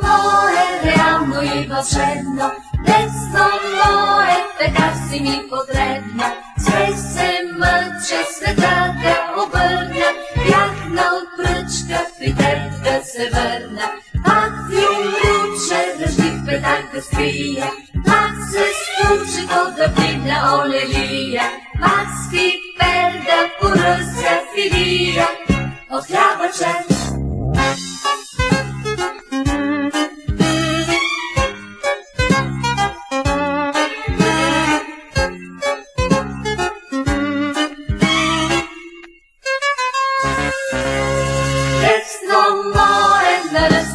moje, realno i волшебно, детство мое, така си ми потребно. Sve se mълча, света да обърна, бях от пръчка, при теб да се върна. Пак ви умруча, дъжди в петак да скрия, пак се случи то да вдигна олелия, пак с пипер да поръся филия от хляба чест.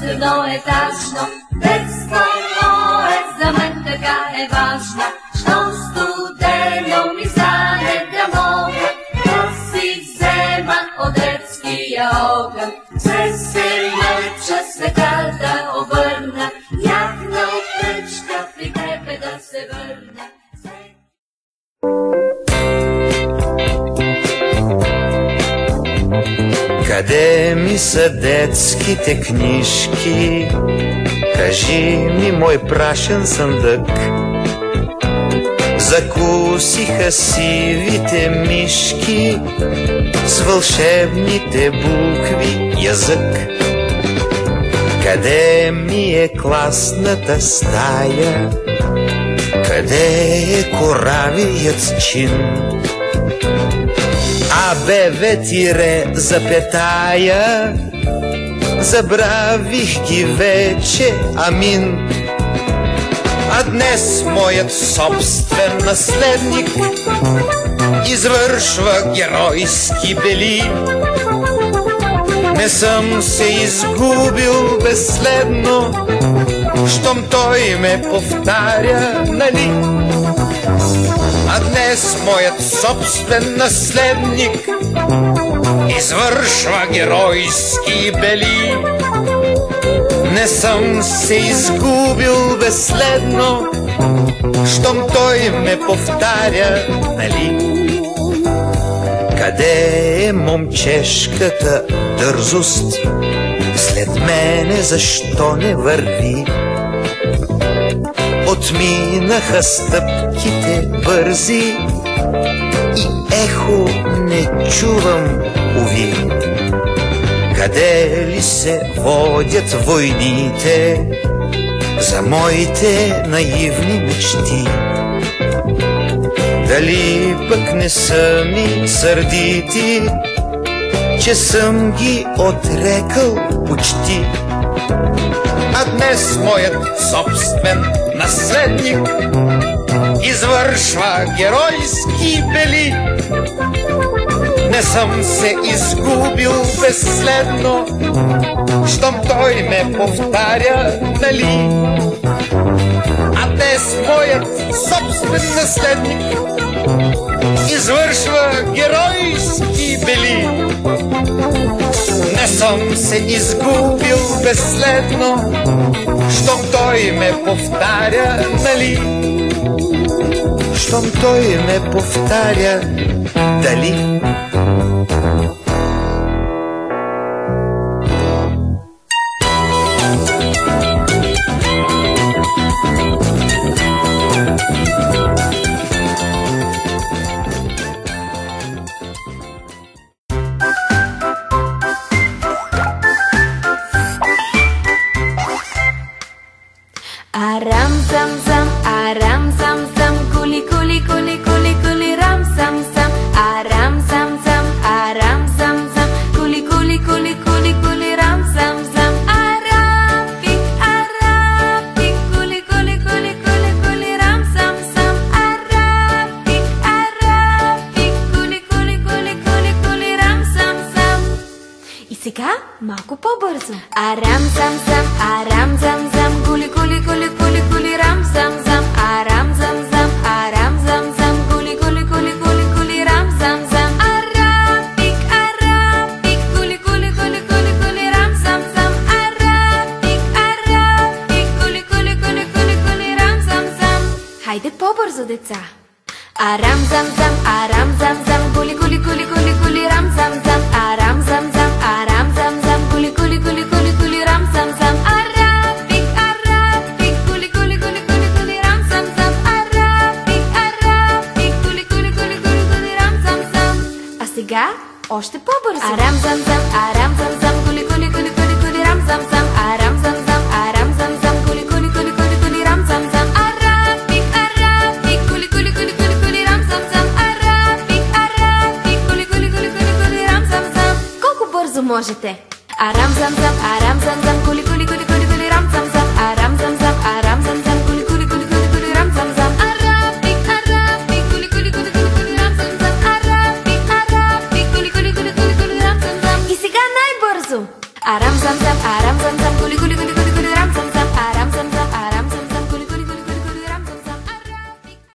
Едноетажно, детство мое, за мен така е важно. Щом студено ми стане да мога да си взема от детския огън. Все се мъча, света да обърна, яхна от пръчка, при тебе да се върна. Къде ми са детските книжки? Кажи ми, мой прашен съндък. Закусиха сивите мишки с вълшебните букви язък. Къде ми е класната стая? Къде е коравият чин? АБВ запетая, забравих ги вече, амин. А днес моят собствен наследник извършва геройски бели. Не съм се изгубил безследно, щом той ме повтаря, нали? А днес моят собствен наследник извършва геройски бели. Не съм се изгубил безследно, щом той ме повтаря, нали? Къде е момчешката дързост? След мене защо не върви? Отминаха стъпките бързи и ехо не чувам, уви. Къде ли се водят войните за моите наивни мечти? Дали пък не са ми сърдити, че съм ги отрекал почти? А днес моят собствен наследник извършва геройски бели. Не съм се изгубил безследно, щом той ме повтаря, нали? А днес моят собствен наследник извършва геройски бели. Не съм се изгубил безследно, щом той ме повтаря, нали? Щом той ме повтаря, дали? Арам зам зам, арам зам зам, кули кули кули кули кули рам зам зам. Арам зам зам, арам зам зам, кули кули кули кули кули рам зам зам. Арапик, арапик, кули кули кули кули кули рам зам зам. Арапик, арапик, кули кули кули кули кули рам зам зам. И сега малко по-бързо. Арам зам зам, арам зам зам, кули кули кули кули кули рам зам зам. Арам зам зам, арам зам зам, кули кули кули кули кули рам зам зам. Арапик, арапик, кули кули кули кули кули рам зам зам. Арапик, арапик, кули кули кули кули кули рам зам зам. Хайде по-бързо, деца. Арам зам зам, арам зам зам, кули кули кули кули кули рам зам зам. Арам зам зам, арам зам зам, кули кули кули кули кули рам зам зам. Арапик, още по-бързо. Арам зам зам, арам зам зам, кули кули кули кули кули рам зам зам. Арам зам зам, арам зам зам, кули кули кули кули кули рам зам зам. Арапик, арапик, кули кули кули кули кули рам зам зам. Арапик, арапик, кули кули кули кули кули рам зам зам. Колко бързо можете? Арам зам зам, арам зам